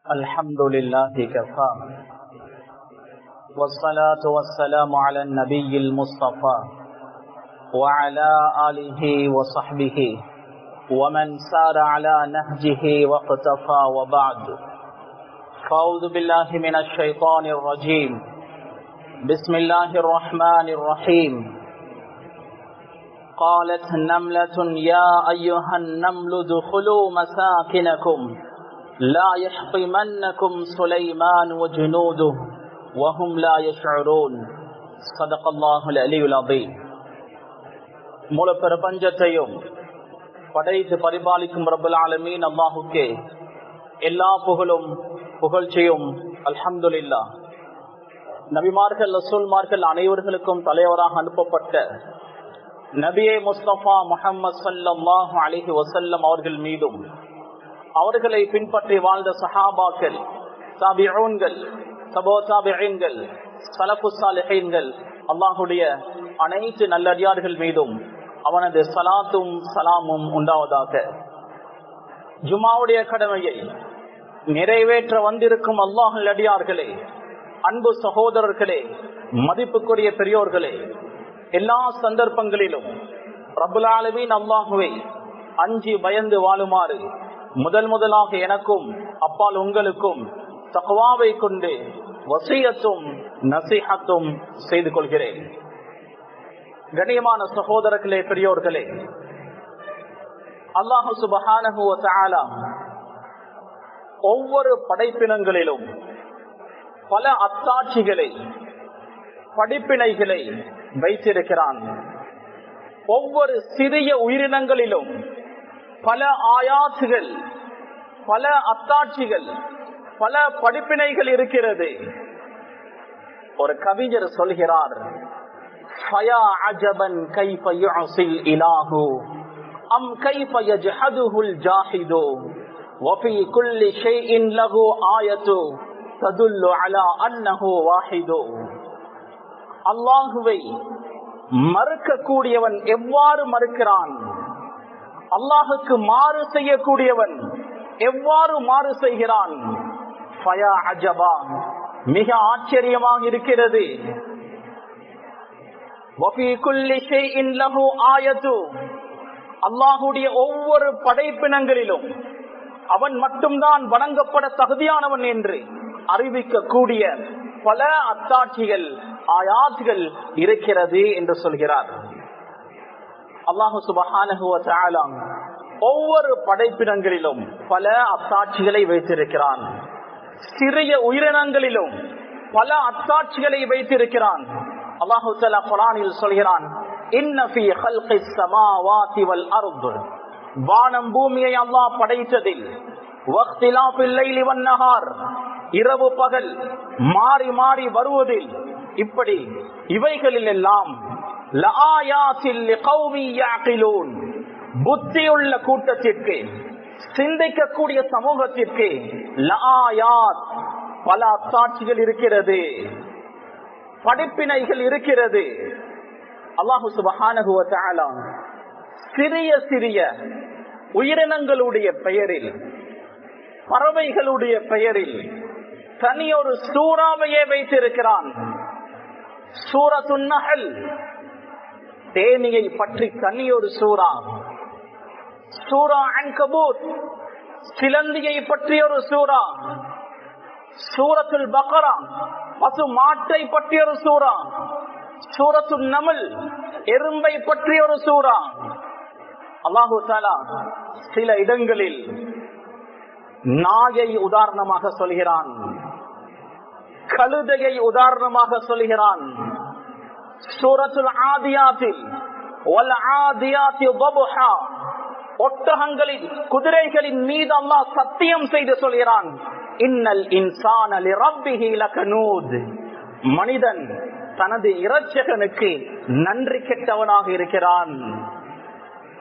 الحمد لله كفى والصلاة والسلام على النبي المصطفى وعلى آله وصحبه ومن سار على نهجه واقتفى وبعد فأعوذ بالله من الشيطان الرجيم بسم الله الرحمن الرحيم قالت نملة يا أيها النمل ادخلوا مساكنكم لا يحطمنكم سليمان وجنوده وهم لا يشعرون صدق الله العلي العظيم. முழு பிரபஞ்சத்தையும் படைத்து பரிபாலிக்கும் ரப்பல் ஆலமீன் அல்லாஹுக்கே எல்லா புகழும் புகழ்ச்சியும் அல்ஹம்துலில்லாஹ். நபிமார்கள் ரசூல்மார்கள் அனைவர்களுக்கும் தலைவராக அனுப்பப்பட்ட நபியே முஸ்தபா முஹம்மது ஸல்லல்லாஹு அலைஹி வஸல்லம் அவர்கள் மீதும் அவர்களை பின்பற்றி வாழ்ந்த சஹாபாக்கள், தாபிஊன்கள், தபோ தாபிஈன்கள், ஸலஃபுஸ் ஸாலிஹீன்கள், அல்லாஹ்வுடைய அனைத்து நல்லடியார்கள் மீதும் அவனது ஸலாத்தும் ஸலாமும் உண்டாவதாக. ஜுமாவுடைய கடமையை நிறைவேற்ற வந்திருக்கும் அல்லாஹ்வின் அடியார்களே, அன்பு சகோதரர்களே, மதிப்புக்குரிய பெரியோர்களே, எல்லா சந்தர்ப்பங்களிலும் ரப்பல் ஆலமீன் அல்லாஹ்வை அஞ்சி பயந்து வாழுமாறு முதலாக எனக்கும் அப்பால் உங்களுக்கும் தக்வாவை கொண்டு வசியத்தும் நசீஹத்தும் செய்து கொள்கிறேன். கண்ணியமான சகோதரர்களே, பெரியோர்களே, அல்லாஹ் சுப்ஹானஹு வ தஆலா ஒவ்வொரு படைப்பினங்களிலும் பல அத்தாட்சிகளை, படிப்பினைகளை வைத்திருக்கிறான். ஒவ்வொரு சிறிய உயிரினங்களிலும் பல ஆயாத்துகள், பல அத்தாட்சிகள், பல படிப்பினைகள் இருக்கிறது. ஒரு கவிஞர் சொல்கிறார், ஃபயா அஜபன் கைஃப யுஸில் இலாஹு அம் கைஃப யஜஹதுல் ஜாஹிது வஃபீ குல்லி ஷைஇன் லஹு ஆயத்து ததுல்லு அலா அன்னஹு வாஹிது. அல்லாஹ்வை மறுக்கக்கூடியவன் எவ்வாறு மறுக்கிறான், அல்லாஹுக்கு மாறு செய்யக்கூடியவன் எவ்வாறு மாறு செய்கிறான். ஃபயா அஜபா, மிக ஆச்சரியமாக இருக்கிறது. வஃபீ குல்லி ஷைஇன் லஹு ஆயத்து, அல்லாஹ்வுடைய ஒவ்வொரு படைப்பினங்களிலும் அவன் மட்டும்தான் வணங்கப்பட தகுதியானவன் என்று அறிவிக்கக்கூடிய பல அத்தாட்சிகள், ஆயாத்துகள் இருக்கிறது என்று சொல்கிறார். அல்லாஹு சுப்ஹானஹு வ தஆலா ஒவ்வொரு படைப்பினங்களிலும் பல அத்தாட்சிகளை வைத்திருக்கிறான். சிறிய உயிரினங்களிலும் பல அத்தாட்சிகளை வைத்திருக்கிறான். அல்லாஹு தஆலா குர்ஆனில் சொல்கிறான், இன்ன ஃபீ ஹல்கிஸ் ஸமாவாதி வல் அர்த், வானம் பூமியை அல்லாஹ் படைத்ததில், வக்திலாஃபில் லைலி வன் நஹார், இரவு பகல் மாறி மாறி வருவதில், இப்படி இவைகளில் எல்லாம் லஆயாத்தில் லிகௌமி யஅகிலூன், புத்தியுள்ள கூட்டத்திற்கு, சிந்திக்கக்கூடிய சமூகத்திற்கு லஆயாத், பல அத்தாட்சிகள் இருக்கிறது, படிப்பினைகள் இருக்கிறது. அல்லாஹு சுப்ஹானஹு வ தஆலா சிறிய சிறிய உயிரினங்களுடைய பெயரில், பறவைகளுடைய பெயரில் தனியொரு சூறாவையே வைத்திருக்கிறான். சூரத்துன் நஹல், தேனியை பற்றி தனியொரு சூரா. சூரா அன்கபூத், சிலந்தியை பற்றிய ஒரு சூரா. சூரத்துல் பக்ரா, பசு மாட்டை பற்றிய ஒரு சூரா. சூரத்துல் நமல், எறும்பை பற்றிய ஒரு சூரா. அல்லாஹு தஆலா சில இடங்களில் நாயை உதாரணமாக சொல்கிறான், கழுதையை உதாரணமாக சொல்கிறான். சூரத்துல் ஆதியாத்தில் வல் ஆதியாத்தி தபஹா, ஒட்டகங்களின், குதிரைகளின் மீது அல்லாஹ் சத்தியம் செய்து சொல்கிறான், இன்னல் இன்சான லிரப்பிஹி லகனூத், மனிதன் தனது இரட்சகனுக்கு நன்றி கெட்டவனாக இருக்கிறான்.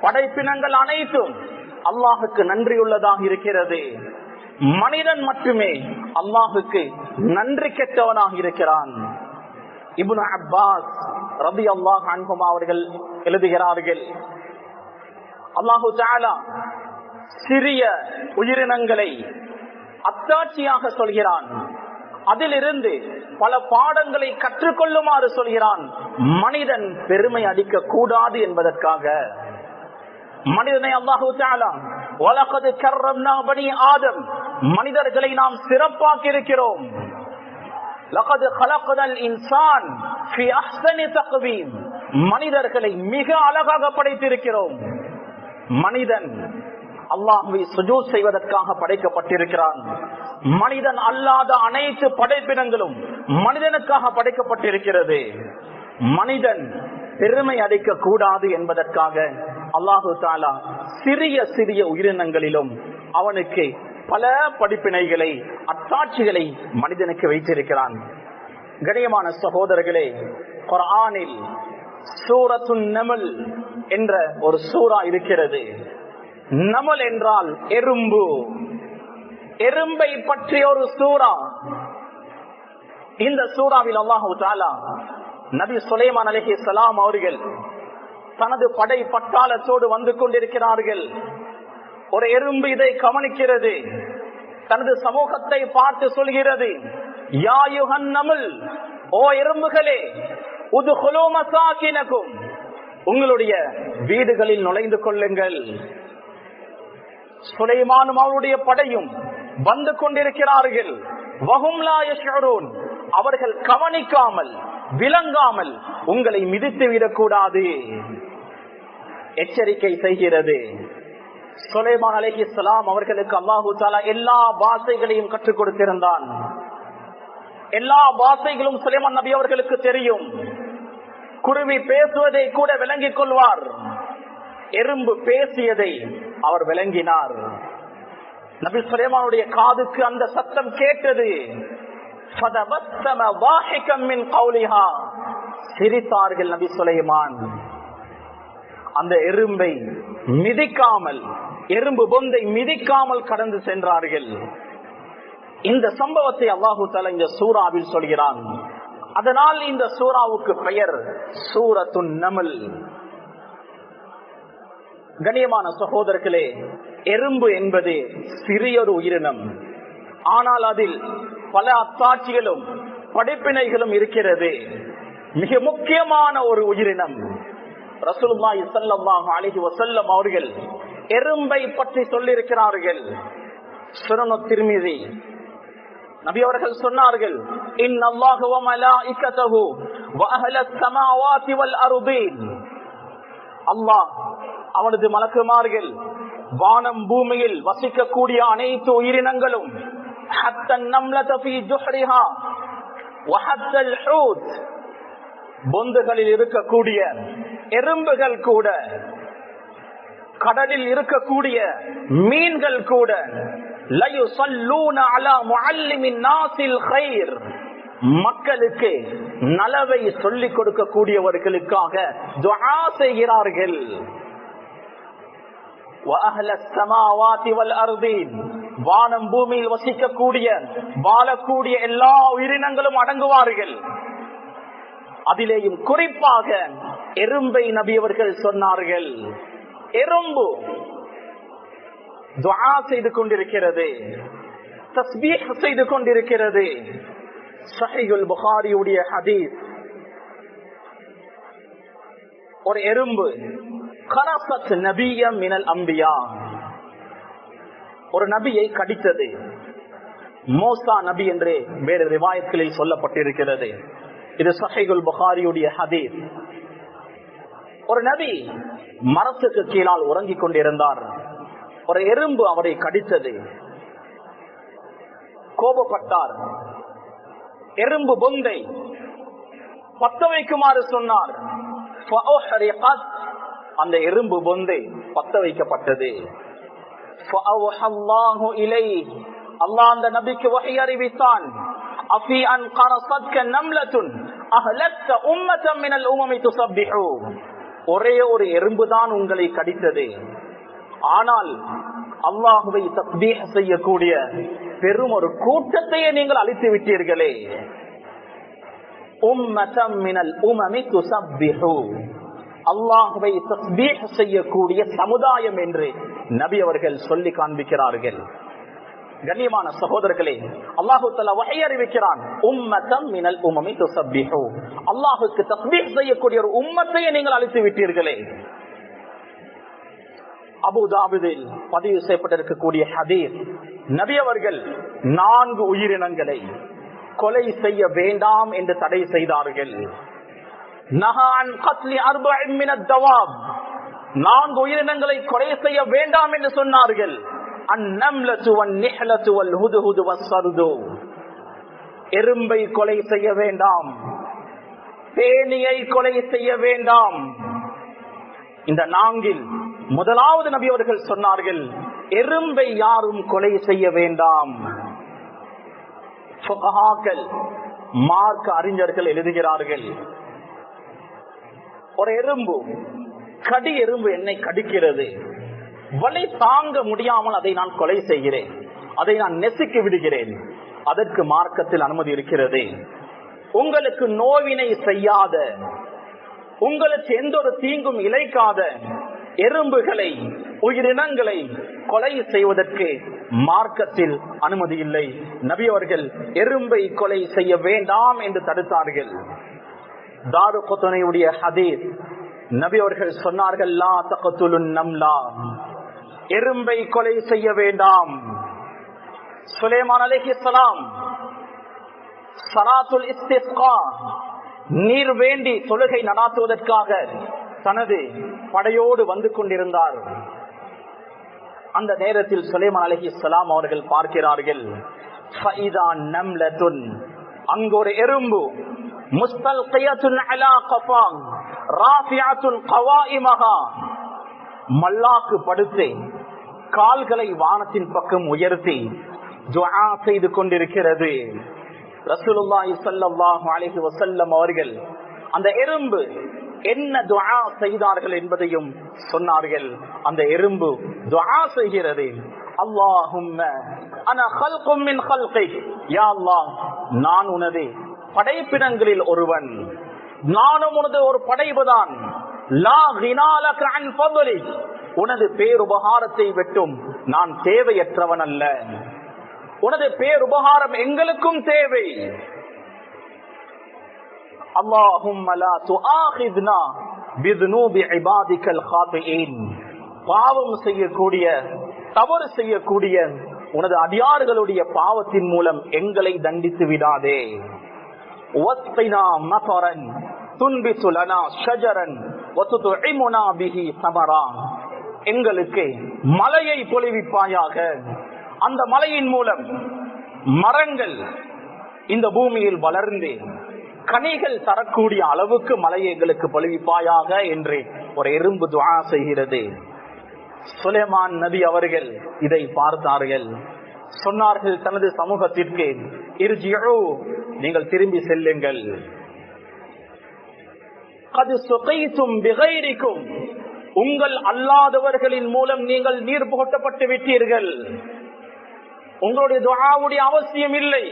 படைப்பினங்கள் அனைத்தும் அல்லாஹுக்கு நன்றியுள்ளதாக இருக்கிறது. மனிதன் மட்டுமே அல்லாஹுக்கு நன்றி கெட்டவனாக இருக்கிறான். இப்னு அப்பாஸ் ரலியல்லாஹு அன்ஹுமா அவர்கள் எழுதுகிறார்கள், அல்லாஹு தஆலா சிறிய உயிரினங்களை அத்தாட்சியாக சொல்கிறான். அதிலிருந்து பல பாடங்களை கற்றுக்கொள்ளுமாறு சொல்கிறான். மனிதன் பெருமை அடிக்க கூடாது என்பதற்காக. மனிதனை அல்லாஹு தஆலா வலகத் கர்ரம்னா பனி ஆதம், மனிதர்களை நாம் சிறப்பாக்கி இருக்கிறோம். லகத் கலக்னல் இன்சான் ஃபீ அஹ்ஸனி தக்வீம், மனிதர்களை மிக அழகாக படைத்திருக்கிறோம். மனிதன் அல்லாஹ்வை சுஜூத் செய்வதற்காக படைக்கப்பட்டிருக்கிறான். மனிதன் அல்லாத அனைத்து படைப்பினங்களும் மனிதனுக்காக படைக்கப்பட்டிருக்கிறது. மனிதன் பெருமை அடிக்க கூடாது என்பதற்காக அல்லாஹு தஆலா சிறிய சிறிய உயிரினங்களிலும் அவனுக்கு பல படிப்பினைகளை, அத்தாட்சிகளை மனிதனுக்கு வைத்திருக்கிறான். கண்ணியமான சகோதரர்களே, குர்ஆனில் சூரத்துன் நமல் என்ற ஒரு சூரா இருக்கிறது. நமல் என்றால் எறும்பு, எறும்பை பற்றிய ஒரு சூரா. இந்த சூறாவில் அல்லாஹு தஆலா நபி சுலைமான் அலைஹிஸ்ஸலாம் அவர்கள் தனது படை பட்டாளத்தோடு வந்து கொண்டிருக்கிறார்கள். ஒரு எறும்பு இதை கவனிக்கிறது. தனது சமூகத்தை பார்த்து சொல்கிறது, யா யுஹன் நமல், ஓ எறும்புகளே, உத்குலூ மசாகினகும், உங்களுடைய வீடுகளில் நுழைந்து கொள்ளுங்கள். சுலைமானும் அவருடைய படையும் வந்து கொண்டிருக்கிறார்கள். வஹும் லா யஷ்உரூன், அவர்கள் கவனிக்காமல் விளங்காமல் உங்களை மிதித்து விடக்கூடாது எச்சரிக்கை செய்கிறது. சுலைமான் அலைஹிஸ்ஸலாம் அவர்களுக்கு அல்லாஹு தஆலா எல்லா பாஷைகளையும் கற்றுக் கொடுத்திருந்தான். எல்லா பாஷைகளும் சுலைமான் நபி அவர்களுக்கு தெரியும். குருவி பேசுவதை கூட விளங்கிக் கொள்வார். எறும்பு பேசியதை அவர் விளங்கினார். நபி சுலைமானுடைய காதுக்கு அந்த சத்தம் கேட்டது. சிரித்தார்கள் நபி சுலைமான். அந்த எறும்பை மிதிக்காமல், எறும்பு பொந்தை மிதிக்காமல் கடந்து சென்றார்கள். இந்த சம்பவத்தை அல்லாஹு தஆலா இந்த சூறாவில் சொல்கிறான். அதனால் இந்த சூறாவுக்கு பெயர் சூரத்துன் நமல். கண்ணியமான சகோதரர்களே, எறும்பு என்பது சிறியொரு உயிரினம். ஆனால் அதில் பல அத்தாட்சிகளும் படிப்பினைகளும் இருக்கிறது. மிக முக்கியமான ஒரு உயிரினம். ரசூலுல்லாஹி ஸல்லல்லாஹு அலைஹி வஸல்லம் அவர்கள் எறும்பை பற்றி சொல்லியிருக்கிறார்கள். சுனன் திர்மிதி நபி அவர்கள் சொன்னார்கள், இன்னல்லாஹ வ மலாயிகத்தஹு வ அஹ்லஸ் ஸமாவாதி வல் அர்தீன், அல்லாஹ், அவனது மலக்குமார்கள், வானம் பூமியில் வசிக்கக்கூடிய அனைத்து உயிரினங்களும், ஹத்தன் நம்லத ஃபீ ஜுஹ்ரிஹா வ ஹத்தல் ஹூத், பொந்துகளில் இருக்கக்கூடிய எறும்புகள் கூட, கடலில் இருக்கக்கூடிய மீன்கள் கூட, லயுஸல்லூன அலா முஅல்லிமின் நாஸில் கைர், மக்களுக்கு நலவை சொல்லிக் கொடுக்கக்கூடியவர்களுக்காக துஆ செய்கிறார்கள். வானம் பூமியில் வசிக்கக்கூடிய வாழக்கூடிய எல்லா உயிரினங்களும் அடங்குவார்கள். அதிலேயும் குறிப்பாக எறும்பை நபி அவர்கள் சொன்னார்கள். எறும்பு துஆ செய்து கொண்டிருக்கிறது, தஸ்பீஹ் செய்து கொண்டிருக்கிறது. ஸஹீஹுல் புகாரியுடைய ஹதீஸ், ஒரு எறும்பு கரஸத் நபிய்யம் மினல் அன்பியா, ஒரு நபியை கடித்தது. மூசா நபி என்று வேறு ரிவாயத்களில் சொல்லப்பட்டிருக்கிறது. இது ஸஹீஹுல் புகாரியுடைய ஹதீஸ். ஒரு நபி மரத்துக்கு கீழால் உறங்கிக் கொண்டிருந்தார். ஒரு எறும்பு அவரை கடித்தது. கோபப்பட்டார். எறும்பு பொந்தை பத்த வைக்குமாறு சொன்னார். அந்த எறும்பு பொந்தை பத்த வைக்கப்பட்டது. அல்லாஹ் அந்த நபிக்கு வஹி அறிவித்தான். ஒரே ஒரு எறும்புதான் உங்களை கடித்தது, ஆனால் அல்லாஹுவை தஸ்பீஹ் செய்யக்கூடிய பெரும் ஒரு கூட்டத்தையே நீங்கள் அழித்து விட்டீர்களே. உம்மதம் மினல் உமமி துஸப்பிஹு, அல்லாஹுவை தஸ்பீஹ் செய்யக்கூடிய சமுதாயம் என்று நபி அவர்கள் சொல்லி காண்பிக்கிறார்கள். கண்ணியமான சகோதரர்களே, அல்லாஹு தஆலா வஹி அறிவிக்கிறான், உம்மத்தம் மினல் உம்மமி துஸப்பிஹு, அல்லாஹ்வுக்கு தஸ்பீஹ் செய்யக்கூடிய ஒரு உம்மத்தை நீங்கள் அழித்து விட்டீர்களே. அபூதாபிதில் பதிவு செய்யப்பட்டிருக்கக்கூடிய ஹதீஸ், நபி அவர்கள் 4 உயிரினங்களை கொலை செய்ய வேண்டாம் என்று தடை செய்தார்கள். நஹான் கத்லி அர்பஇன் மினத் தவாப், 4 உயிரினங்களை கொலை செய்ய வேண்டாம் என்று சொன்னார்கள். அந்நம்லத்து வன்னிஹ்லத்து வல்ஹுதுஹுது வஸ்ஸர்து, எறும்பை கொலை செய்ய வேண்டாம், தேனியை கொலை செய்ய வேண்டாம். இந்த 4 முதலாவது நபி அவர்கள் சொன்னார்கள், எறும்பை யாரும் கொலை செய்ய வேண்டாம். ஃபுகஹாக்கள், மார்க்க அறிஞர்கள் எழுதுகிறார்கள், ஒரு எறும்பு, கடி எறும்பு என்னை கடிக்கிறது, வலி தாங்க முடியாமல் அதை நான் கொலை செய்கிறேன், அதை நான் நெசுக்கி விடுகிறேன், அதற்கு மார்க்கத்தில் அனுமதி இருக்கிறது. உங்களுக்கு நோவினை செய்யாத, உங்களுக்கு எந்த ஒரு தீங்கும் இழைக்காத எறும்புகளை, உயிரினங்களை கொலை செய்வதற்கு மார்க்கத்தில் அனுமதி இல்லை. நபி அவர்கள் எறும்பை கொலை செய்ய வேண்டாம் என்று தடுத்தார்கள். தாருகுத்னியுடைய ஹதீஸ், நபி அவர்கள் சொன்னார்கள், லா தக்துலுன் நம்லா, எறும்பை கொலை செய்ய வேண்டாம். சுலைமான் அலைஹிஸ்ஸலாம் ஸலாத்துல் இஸ்திஸ்கா, நீர் வேண்டி தொழுகை நடாத்துவதற்காக தனது படையோடு வந்து கொண்டிருந்தார். அந்த நேரத்தில் சுலைமான் அலைஹிஸ்ஸலாம் அவர்கள் பார்க்கிறார்கள், ஃபஇதா நம்லத்துன், அங்கு ஒரு எறும்பு, முஸ்தல்கியத்துன் அலா கஃபாங் ராஃபிஅத்துன் கவாயிமஹா, மல்லாக்கு படுத்து கால்களை வானத்தின் பக்கம் உயர்த்தி துஆ செய்து கொண்டிருக்கிறது. ரசூலுல்லாஹி ஸல்லல்லாஹு அலைஹி வஸல்லம் அவர்கள் அந்த எறும்பு என்ன துஆ செய்தார்கள் என்பதையும் சொன்னார்கள். அந்த எறும்பு துஆ செய்கிறது, அல்லாஹும்ம அனா கல்கும் மின் கல்கிக், யா அல்லாஹ், நான் உனது படைப்பினங்களில் ஒருவன், நானும் உனது ஒரு படைப்புதான். லா கினாலக அன் ஃபضலிக், உனது பேருபகாரத்தை விட்டும் நான் தேவையற்றவன் அல்ல, உனது பேருபகாரம் எங்களுக்கும் தேவை. அல்லாஹும்ம லா துஆகித்னா பிதுனூபி இபாதிகல் காத்திஈன், பாவம் செய்யக்கூடிய, தவறு செய்யக்கூடிய உனது அடியார்களுடைய பாவத்தின் மூலம் எங்களை தண்டித்து விடாதே. வஸ்கினா மதரன் துன்பிது லனா ஷஜரன் வதுத்இமுனா பிஹி ஸமரா, எங்களுக்கு மலையை பொழிவிப்பாயாக, அந்த மலையின் மூலம் மரங்கள் இந்த பூமியில் வளர்ந்து கனிகள் தரக்கூடிய அளவுக்கு மலையை எங்களுக்கு பொழிவிப்பாயாக என்று ஒரு எறும்பு துஆ செய்கிறது. சுலைமான் நபி அவர்கள் இதை பார்த்தார்கள், சொன்னார்கள் தனது சமூகத்திற்கு, இர்ஜிஉ, நீங்கள் திரும்பி செல்லுங்கள், கத் சுகைதும் பிகைரிக்கும், உங்கள் அல்லாதவர்களின் மூலம் நீங்கள் நீர் புகட்டப்பட்டு விட்டீர்கள், உங்களுடைய துஆவுடைய அவசியம் இல்லை.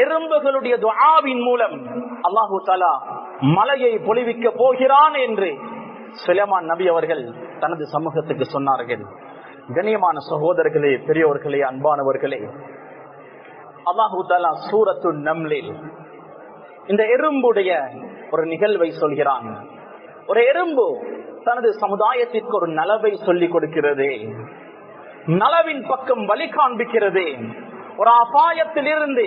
எறும்புகளுடைய துஆவின் மூலம் அல்லாஹு தஆலா மலையை பொழிவிக்க போகிறான் என்று சுலைமான் நபி அவர்கள் தனது சமூகத்துக்கு சொன்னார்கள். கண்ணியமான சகோதரர்களே, பெரியோர்களே, அன்பானவர்களே, அல்லாஹு தஆலா சூரத்துன் நம்லில் இந்த எறும்புடைய ஒரு நிகழ்வை சொல்கிறான். ஒரு எறும்பு தனது சமுதாயத்திற்கு ஒரு நலவை சொல்லிக் கொடுக்கிறது, நலவின் பக்கம் வழி காண்பிக்கிறது, ஒரு அபாயத்தில் இருந்து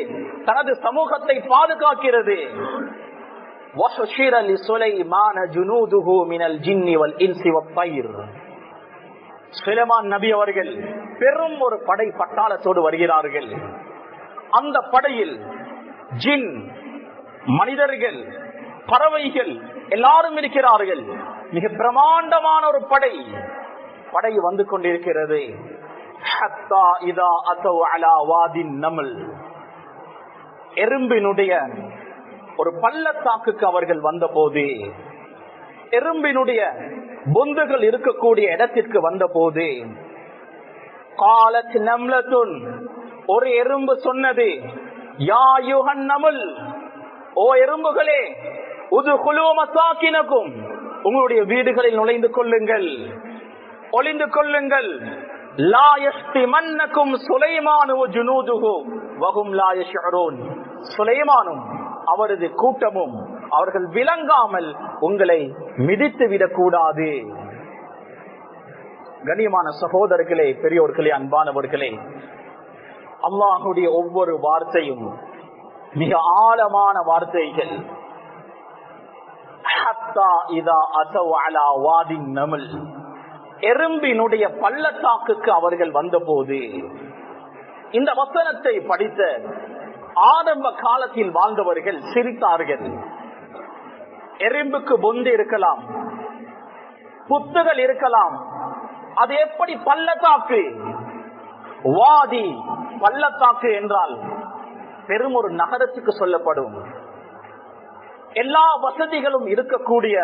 தனது சமூகத்தை பாதுகாக்கிறது. சுலைமான் நபி அவர்கள் பெரும் ஒரு படை பட்டாளத்தோடு வருகிறார்கள். அந்த படையில் ஜின், மனிதர்கள், பறவைகள் எல்லாரும் இருக்கிறார்கள். மிக பிரமாண்டமான ஒரு படை வந்து கொண்டிருக்கிறது. எறும்பினுடைய ஒரு பள்ளத்தாக்குக்கு அவர்கள் வந்த போது, எறும்பினுடைய பொந்துகள் இருக்கக்கூடிய இடத்திற்கு வந்த போது, காலத் நம்லத்துன், ஒரு எறும்பு சொன்னது, யா யுஹன் நமுல், ஓ எறும்புகளே, உதுகுலு மசாக்கினக்கும், உங்களுடைய வீடுகளில் நுழைந்து கொள்ளுங்கள், ஒளிந்து கொள்ளுங்கள். லா யஸ்திமன்னகும் சுலைமானு ஜுனூதுஹு வஹும் லா யஷ்உரூன். சுலைமானும் அவரது கூட்டமும் அவர்கள் விளங்காமல் உங்களை மிதித்து விடக்கூடாது. கண்ணியமான சகோதரர்களே, பெரியோர்களே, அன்பானவர்களே, அல்லாஹ்வுடைய ஒவ்வொரு வார்த்தையும் மிக ஆழமான வார்த்தைகள். ஹத்தா இதா அஸவ் அலா வாதின் நமல், எறும்பினுடைய பள்ளத்தாக்குக்கு அவர்கள் வந்தபோது, இந்த வசனத்தை படித்த ஆரம்ப காலத்தில் வாழ்ந்தவர்கள் சிரித்தார்கள். எறும்புக்கு பொந்து இருக்கலாம், புத்துகள் இருக்கலாம், அது எப்படி பள்ளத்தாக்கு? வாதி பள்ளத்தாக்கு என்றால் பெரும் ஒரு நகரத்துக்கு சொல்லப்படும். எல்லா வசதிகளும் இருக்கக்கூடிய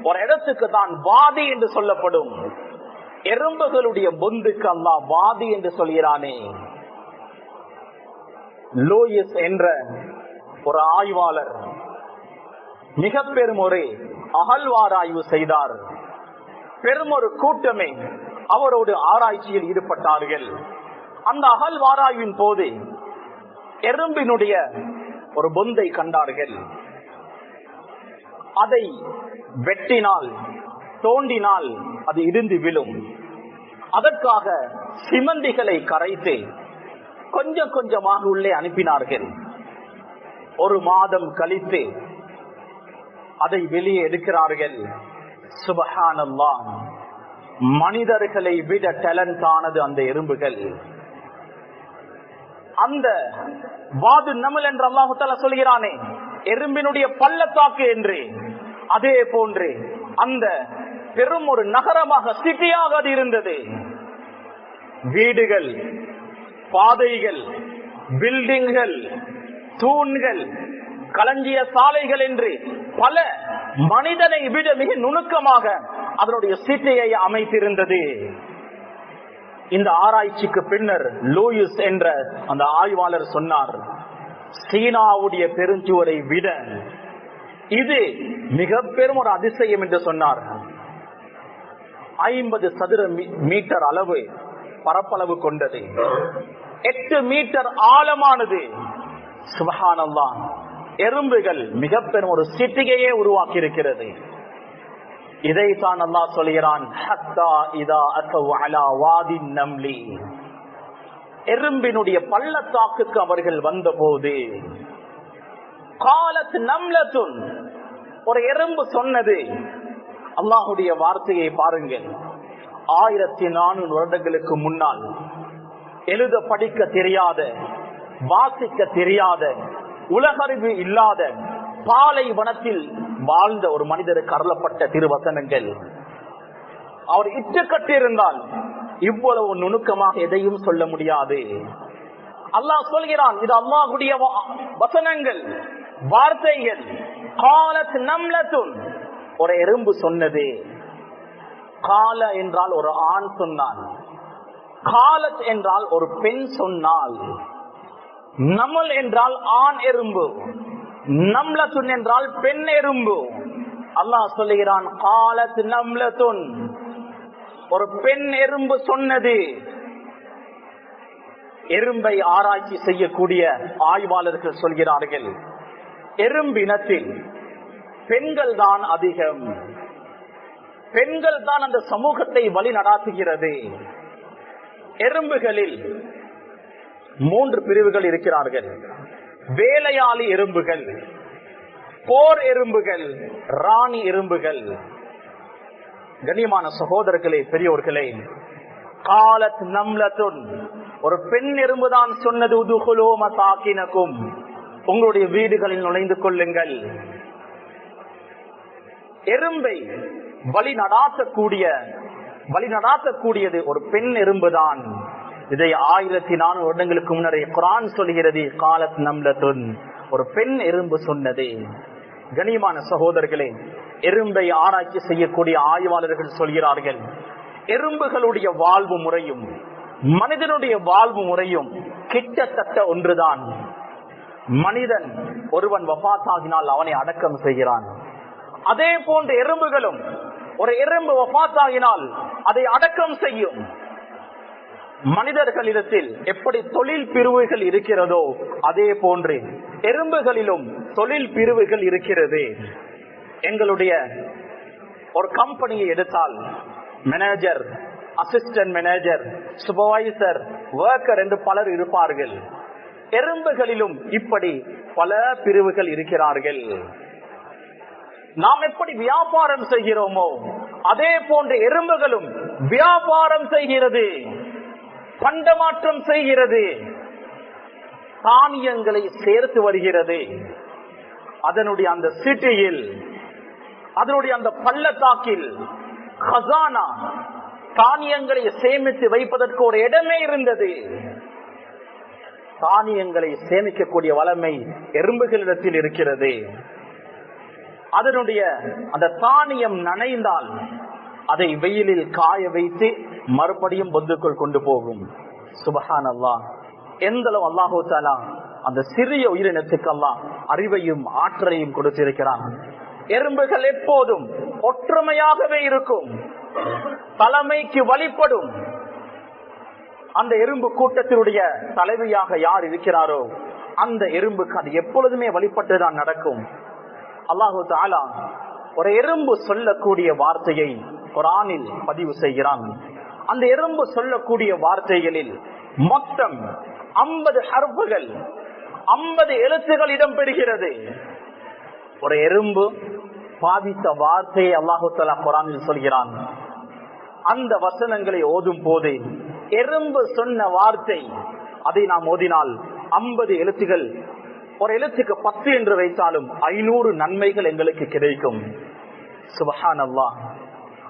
ஒரு இடத்துக்கு தான் வாதி என்று சொல்லப்படும். எறும்புகளுடைய பொந்துக்கு அல்லாஹ் வாதி என்று சொல்கிறானே. லூயிஸ் என்ற ஒரு ஆய்வாளர் மிக பெரும் ஒரு அகழ்வாராய்வு செய்தார். பெரும் ஒரு கூட்டமே அவரோடு ஆராய்ச்சியில் ஈடுபட்டார்கள். அந்த அகழ்வாராய்வின் போது எறும்பினுடைய ஒரு பொந்தை கண்டார்கள். அதை வெட்டினால், தோண்டினால் அது இடிந்து விழும். அதற்காக சிமந்திகளை கரைத்து கொஞ்சம் கொஞ்சமாக உள்ளே அனுப்பினார்கள். ஒரு மாதம் கழித்து அதை வெளியே எடுக்கிறார்கள். சுப்ஹானல்லாஹ், மனிதர்களை விட டேலண்ட் ஆனது அந்த எறும்புகள். அந்த வாது நமல் என்று அல்லாஹ் தஆலா சொல்கிறானே, எறும்பினுடைய பள்ளத்தாக்கு என்று, அதே போன்று அந்த பெரும் ஒரு நகரமாக, சிட்டியாக அது இருந்தது. வீடுகள், பாதைகள், பில்டிங்கள், தூண்கள், களஞ்சிய சாலைகள் என்று பல மனிதனை விட மிக நுணுக்கமாக அதனுடைய சிட்டியை அமைத்திருந்தது. இந்த ஆராய்ச்சிக்கு பின்னர் லூயிஸ் என்ற அந்த ஆய்வாளர் சொன்னார், சீனாவுடைய பெருஞ்சுவரை விட இது மிக பெரும் ஒரு அதிசயம் என்று சொன்னார். 50 சதுர மீட்டர் அளவு பரப்பளவு கொண்டது, 8 மீட்டர் ஆழமானது. சுப்ஹானல்லாஹ், எறும்புகள் மிக பெரும் ஒரு சிட்டிகையே உருவாக்கி இருக்கிறது. இதைத்தான் அல்லாஹ் சொல்கிறான், ஹத்தா இதா அஸவ் அலா வாதின் நம்லி, எறும்பினுடைய பள்ளத்தாக்குக்கு அவர்கள் வந்தபோது, காலத் நம்லத்துன், ஒரு எறும்பு சொன்னது. அல்லாஹ்வுடைய வார்த்தையை பாருங்கள். 1400 வருடங்களுக்கு முன்னால் எழுத படிக்க தெரியாத, வாசிக்க தெரியாத, உலகறிவு இல்லாத பாலைவனத்தில் வாழ்ந்த ஒரு மனிதருக்கு அருளப்பட்ட திருவசனங்கள். அவர் இட்டு கட்டியிருந்தால் இவ்வளவு நுணுக்கமாக எதையும் சொல்ல முடியாது. அல்லாஹ் சொல்கிறான், இது அல்லாஹ்வுடைய வசனங்கள், வார்த்தைகள். காலத் நம்லத்துன், ஒரு எறும்பு சொன்னது. கால என்றால் ஒரு ஆண் சொன்னான், காலத் என்றால் ஒரு பெண் சொன்னால், நமல் என்றால் ஆண் எறும்பு, நம்லத்துன் என்றால் பெண் எறும்பு. அல்லாஹ் சொல்லுகிறான், காலத் நம்லத்துன், ஒரு பெண் எறும்பு சொன்னது. எறும்பை ஆராய்ச்சி செய்யக்கூடிய ஆய்வாளர்கள் சொல்கிறார்கள், எறும்பினத்தில் பெண்கள் தான் அதிகம். பெண்கள் தான் அந்த சமூகத்தை வழி நடாத்துகிறது. எறும்புகளில் 3 பிரிவுகள் இருக்கிறார்கள். வேலையாளி எறும்புகள், போர் எறும்புகள், ராணி எறும்புகள். கண்ணியமான சகோதரர்களே, பெரியோர்களே, காலத் நம்லத்துன், ஒரு பெண் எறும்புதான் சொன்னது, உதுகுலூ மசாகினகும், உங்களுடைய வீடுகளில் நுழைந்து கொள்ளுங்கள். எறும்பை வழி நடாத்தக்கூடியது ஒரு பெண் எறும்புதான். இதை 1400 வருடங்களுக்கு முன்னரே குர்ஆன் சொல்கிறது, காலத் நம்லத்துன், ஒரு பெண் எறும்பு சொன்னது. கண்ணியமான சகோதரர்களே, எறும்பை ஆராய்ச்சி செய்யக்கூடிய ஆய்வாளர்கள் சொல்கிறார்கள், எறும்புகளுடைய வாழ்வு முறையும் மனிதனுடைய வாழ்வு முறையும் கிட்டத்தட்ட ஒன்றுதான். மனிதன் ஒருவன் வஃபாத்தாகினால் அவனை அடக்கம் செய்கிறான். அதே போன்ற எறும்புகளும், ஒரு எறும்பு வஃபாத்தாகினால் அதை அடக்கம் செய்யும். மனிதர்களிடத்தில் எப்படி தொழில் பிரிவுகள் இருக்கிறதோ அதே போன்று எறும்புகளிலும் தொழில் பிரிவுகள் இருக்கிறது. எங்களுடைய ஒரு கம்பெனியை எடுத்தால் manager, assistant manager, supervisor, worker என்று பலர் இருப்பார்கள். எறும்புகளிலும் இப்படி பல பிரிவுகள் இருக்கிறார்கள். நாம் எப்படி வியாபாரம் செய்கிறோமோ அதே போன்ற எறும்புகளும் வியாபாரம் செய்கிறது, பண்டமாற்றம் செய்கிறது, தானியங்களை சேர்த்து வருகிறது. அதனுடைய அந்த சிட்டியில், அதனுடைய அந்த பள்ளத்தாக்கில் கசானா தானியங்களை சேமித்து வைப்பதற்கு ஒரு இடமே இருந்தது. தானியங்களை சேமிக்கக்கூடிய வளமை எறும்புகளிடத்தில் இருக்கிறது. அதனுடைய அந்த தானியம் நனைந்தால் அதை வெயிலில் காய வைத்து மறுபடியும் பொந்துக்குள் கொண்டு போகும். சுப்ஹானல்லாஹ், எந்த அளவு அல்லாஹு தஆலா அந்த சிறிய உயிரினத்துக்கு அல்லாஹ் அறிவையும் ஆற்றலையும் கொடுத்திருக்கிறான். எறும்புகள் எப்போதும் ஒற்றுமையாகவே இருக்கும், தலைமைக்கு வழிபடும். அந்த எறும்பு கூட்டத்தினுடைய தலைவியாக யார் இருக்கிறாரோ அந்த எறும்புக்கு அது எப்பொழுதுமே வழிபட்டுதான் நடக்கும். அல்லாஹு தஆலா ஒரு எறும்பு சொல்லக்கூடிய வார்த்தையை குர்ஆனில் பதிவு செய்கிறான். அந்த எறும்பு சொல்லக்கூடிய வார்த்தைகளில் மொத்தம் 50 ஹர்ஃபுகள், 50 எழுத்துகள் இடம்பெறுகிறது. ஒரு எறும்பு பாவித்த வார்த்தையை அல்லாஹு தஆலா குர்ஆனில் சொல்கிறான். அந்த வசனங்களை ஓதும் போது எறும்பு சொன்ன வார்த்தை அதை நாம் ஓதினால் 50 எழுத்துகள், ஒரு எழுத்துக்கு 10 என்று வைத்தாலும் 500 நன்மைகள் எங்களுக்கு கிடைக்கும். சுப்ஹானல்லாஹ்,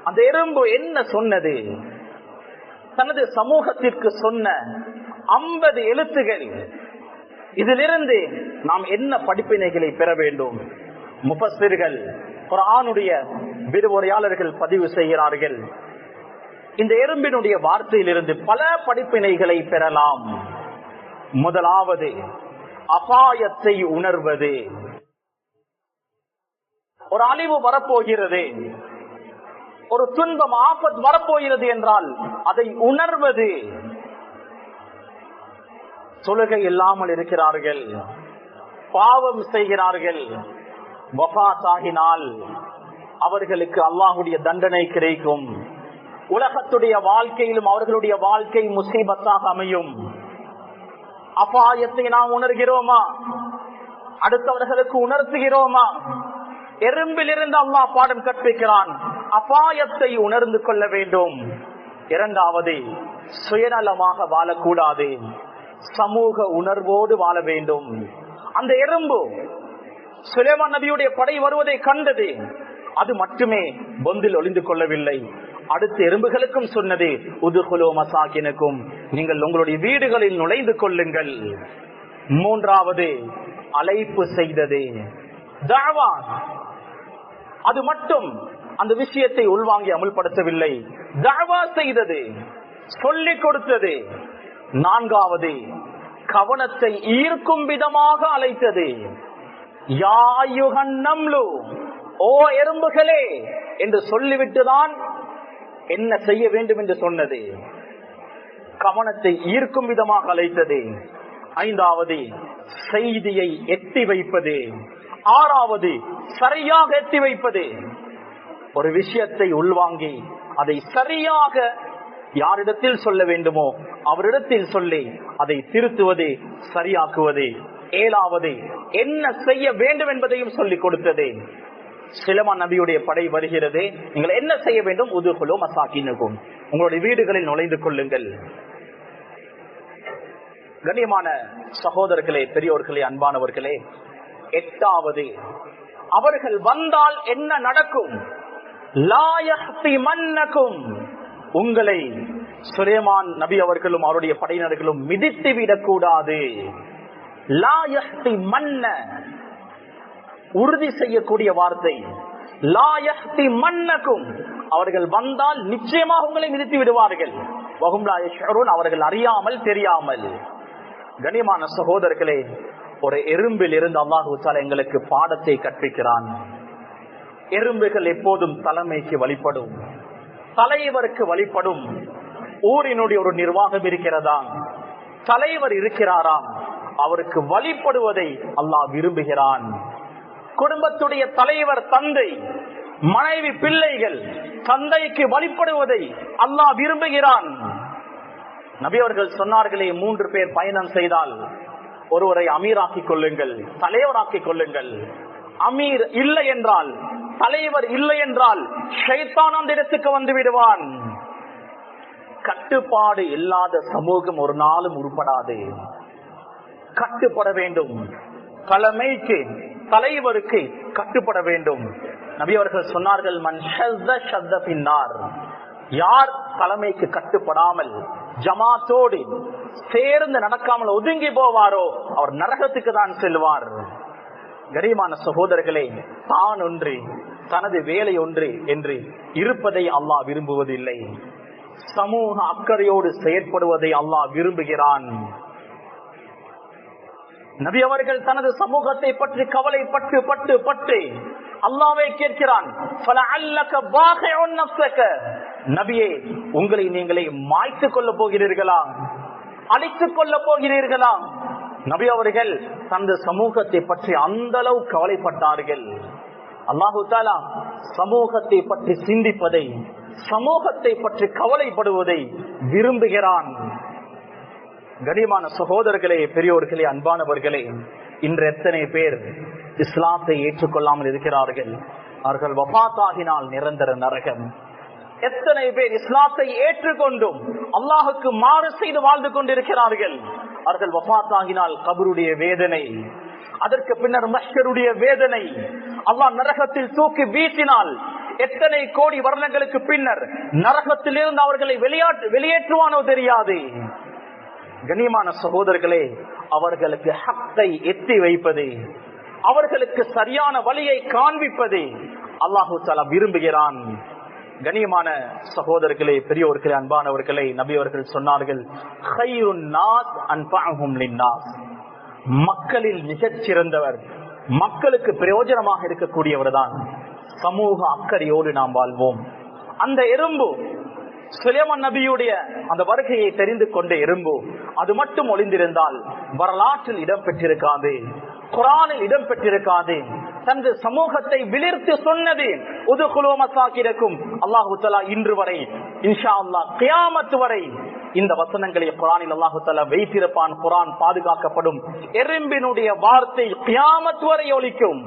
அந்த எறும்பு என்ன சொன்னது? தனது சமூகத்திற்கு சொன்ன 50 எழுத்துகள். இதிலிருந்து நாம் என்ன படிப்பினைகளை பெற வேண்டும்? முஃபஸ்ஸிர்கள், குர்ஆனுடைய விரிவுரையாளர்கள் பதிவு செய்கிறார்கள், இந்த எறும்பினுடைய வார்த்தையிலிருந்து பல படிப்பினைகளை பெறலாம். முதலாவது, அபாயத்தை உணர்வது. ஒரு அழிவு வரப்போகிறது, ஒரு துன்பம், ஆபத்து வரப்போகிறது என்றால் அதை உணர்வது. தொழுகை இல்லாமல் இருக்கிறார்கள், பாவம் செய்கிறார்கள், வஃபாத் ஆகினால் அவர்களுக்கு அல்லாஹ்வுடைய தண்டனை கிடைக்கும். உலகத்துடைய வாழ்க்கையிலும் அவர்களுடைய வாழ்க்கை முசீபத்தாக அமையும். அபாயத்தை நாம் உணர்கிறோமா? அடுத்தவர்களுக்கு உணர்த்துகிறோமா? எறும்பிலிருந்து அல்லாஹ் பாடம் கற்பிக்கிறான், அபாயத்தை உணர்ந்து கொள்ள வேண்டும். இரண்டாவது, சுயநலமாக வாழக்கூடாது, சமூக உணர்வோடு வாழ வேண்டும். அந்த எறும்பு சுலைமான் நபியுடைய படை வருவதை கண்டது, அது மட்டுமே பொந்தில் ஒளிந்து கொள்ளவில்லை, அடுத்த எறும்புகளுக்கும் சொன்னது, உதுகுலு மசாகினக்கும், நீங்கள் உங்களுடைய வீடுகளில் நுழைந்து கொள்ளுங்கள். மூன்றாவது, அழைப்பு செய்தது, தஅவா. அது மட்டும் அந்த விஷயத்தை உள்வாங்கி அமுல்படுத்தவில்லை, தஅவா செய்தது, சொல்லிக் கொடுத்தது. நான்காவது, கவனத்தை ஈர்க்கும் விதமாக அழைத்தது, யா அய்யுஹன் நம்லு, ஓ எறும்புகளே என்று சொல்லிவிட்டுதான் என்ன செய்ய வேண்டும் என்று சொன்னது. கவனத்தை ஈர்க்கும் விதமாக அழைத்தது. ஐந்தாவது, செய்தியை எட்டி வைப்பது. ஆறாவது, சரியாக எட்டி வைப்பது. ஒரு விஷயத்தை உள்வாங்கி அதை சரியாக யாரிடத்தில் சொல்ல வேண்டுமோ அவரிடத்தில் சொல்லி அதை திருத்துவது, சரியாக்குவது. ஏழாவது, என்ன செய்ய வேண்டும் என்பதையும் சொல்லிக் கொடுத்தது. சுலைமான் நபியுடைய படை வருகிறது, நீங்கள் என்ன செய்ய வேண்டும்? உதுகுலு மசாகினக்கும், உங்களுடைய வீடுகளில் நுழைந்து கொள்ளுங்கள். கண்ணியமான சகோதரர்களே, பெரியோர்களே, அன்பானவர்களே, எட்டாவது, அவர்கள் வந்தால் என்ன நடக்கும்? லா யஹ்திமன்னக்கும், உங்களை சுலைமான் நபி அவர்களும் அவருடைய படையினர்களும் மிதித்து விடக்கூடாது. லா யஹ்திமன்ன, உறுதி செய்யக்கூடிய வார்த்தை. லா யஹ்திமன்னக்கும், அவர்கள் வந்தால் நிச்சயமாக உங்களை மிதித்து விடுவார்கள். வஹும் லா யஷ்உரூன், அவர்கள் அறியாமல் தெரியாமல். கண்ணியமான சகோதரர்களே, ஒரு எறும்பில் இருந்து அல்லாஹ் தஆலா எங்களுக்கு பாடத்தை கற்பிக்கிறான். எறும்புகள் எப்போதும் தலைமைக்கு வழிபடும், தலைவருக்கு வழிபடும். ஊரினுடைய ஒரு நிர்வாகம் இருக்கிறதா, தலைவர் இருக்கிறாராம், அவருக்கு வழிபடுவதை அல்லாஹ் விரும்புகிறான். குடும்பத்துடைய தலைவர் தந்தை, மனைவி, பிள்ளைகள் தந்தைக்கு வழிபடுவதை அல்லாஹ் விரும்புகிறான். நபி அவர்கள் சொன்னார்களே, 3 பேர் பயணம் செய்தால் ஒருவரை அமீராக்கிக் கொள்ளுங்கள், தலைவராக்கிக் கொள்ளுங்கள். அமீர் இல்லை என்றால், தலைவர் இல்லை என்றால் ஷைத்தான் அந்த இடத்துக்கு வந்து விடுவான். கட்டுப்பாடு இல்லாத சமூகம் ஒரு நாளும் உருப்படாது. கட்டுப்பட வேண்டும், தலைமைக்கு, தலைவருக்கு கட்டுப்பட வேண்டும். நபி அவர்கள் சொன்னார்கள், மன் ஷஸ்ஸ ஷஸ்ஸ பின்னார், யார் தலைமைக்கு கட்டுப்படாமல் ஜமாத்தோடு சேர்ந்து நடக்காமல் ஒதுங்கி போவாரோ அவர் நரகத்துக்கு தான் செல்வார். கரிமான சகோதரர்களே, தான் ஒன்று, தனது வேலை ஒன்று என்று இருப்பதை அல்லாஹ் விரும்புவதில்லை. சமூக அக்கறையோடு செயற்படுவதை அல்லாஹ் விரும்புகிறான். நபி அவர்கள் தனது சமூகத்தை பற்றி கவலைப்பட்டு பட்டு பட்டு அல்லாஹ்வை கேட்கிறான், நபியே, உங்களை நீங்களே மாய்த்துக் கொள்ள போகிறீர்களா, அழித்துக் கொள்ள போகிறீர்களா? நபி அவர்கள் தனது சமூகத்தை பற்றி அந்த அளவு கவலைப்பட்டார்கள். அல்லாஹு தஆலா சமூகத்தை பற்றி சிந்திப்பதை, சமூகத்தை பற்றி கவலைப்படுவதை விரும்புகிறான். கனிமான சகோதரர்களே, பெரியோர்களே, அன்பானவர்களே, இன்று எத்தனை பேர் இஸ்லாத்தை ஏற்றுக்கொள்ளாமல் இருக்கிறார்கள்? அவர்கள் வஃபாத்தாகினால் நிரந்தர நரகம். எத்தனை பேர் இஸ்லாத்தை ஏற்றுக்கொண்டும் அல்லாஹுக்கு மாறு செய்து வாழ்ந்து கொண்டிருக்கிறார்கள்? அவர்கள் வஃபாத்தாகினால் கபருடைய வேதனை, அதற்கு பின்னர் மஹ்ஷருடைய வேதனை, அல்லாஹ் நரகத்தில் தூக்கி வீசினால் எத்தனை கோடி வருடங்களுக்கு பின்னர் நரகத்தில் இருந்து அவர்களை வெளியேற்றுவானோ தெரியாது. கண்ணியமான சகோதரர்களே, அவர்களுக்கு ஹக்கை எத்தி வைப்பது, அவர்களுக்கு சரியான வழியை காண்பிப்பது அல்லாஹு தஆலா விரும்புகிறான். கண்ணியமான சகோதரர்களே, பெரியோர்களே, அன்பானவர்களே, நபி அவர்கள் சொன்னார்கள், கைருன் நாஸ் அன்ஃபஅஹும் லின்னாஸ், மக்களில் மிகச் சிறந்தவர், மக்களுக்கு பிரயோஜனமாக இருக்கக்கூடியவர் தான். சமூக அக்கறையோடு நாம் வாழ்வோம். அந்த எறும்பு, சுலைமான் நபியுடைய அந்த வருகையை தெரிந்து கொண்ட எறும்பு, அது மட்டும் ஒளிந்திருந்தால் வரலாற்றில் இடம் பெற்றிருக்காது, குர்ஆனில் இடம் பெற்றிருக்காது. தனது சமூகத்தை விளிர்த்து சொன்னது உதுகுலு மசாகிரக்கும். அல்லாஹு தஆலா இன்று வரை, இன்ஷா அல்லாஹ் கியாமத் வரை இந்த வசனங்களை குர்ஆனில் அல்லாஹு தஆலா வைத்திருப்பான். குர்ஆன் பாதுகாக்கப்படும். எறும்பினுடைய வார்த்தை கியாமத் வரை ஒலிக்கும்.